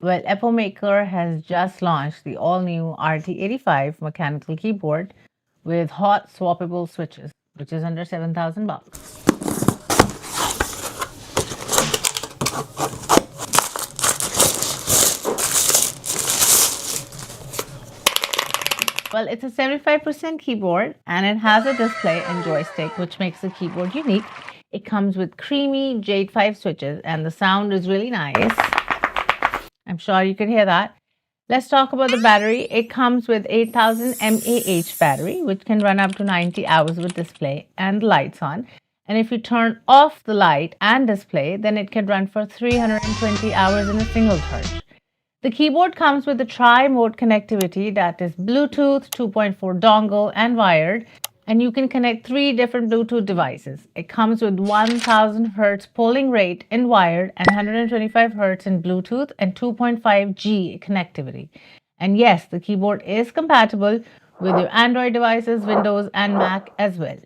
Well, Epomaker has just launched the all-new RT85 Mechanical Keyboard with hot swappable switches, which is under 7,000 bucks. Well, it's a 75% keyboard and it has a display and joystick, which makes the keyboard unique. It comes with creamy Jade 5 switches and the sound is really nice. I'm sure you can hear that. Let's talk about the battery. It comes with 8000 mAh battery, which can run up to 90 hours with display and lights on. And if you turn off the light and display, then it can run for 320 hours in a single charge. The keyboard comes with a tri-mode connectivity, that is Bluetooth, 2.4 dongle and wired, and you can connect 3 different Bluetooth devices. It comes with 1000 Hz polling rate in wired and 125 Hz in Bluetooth and 2.5G connectivity. And yes, the keyboard is compatible with your Android devices, Windows and Mac as well.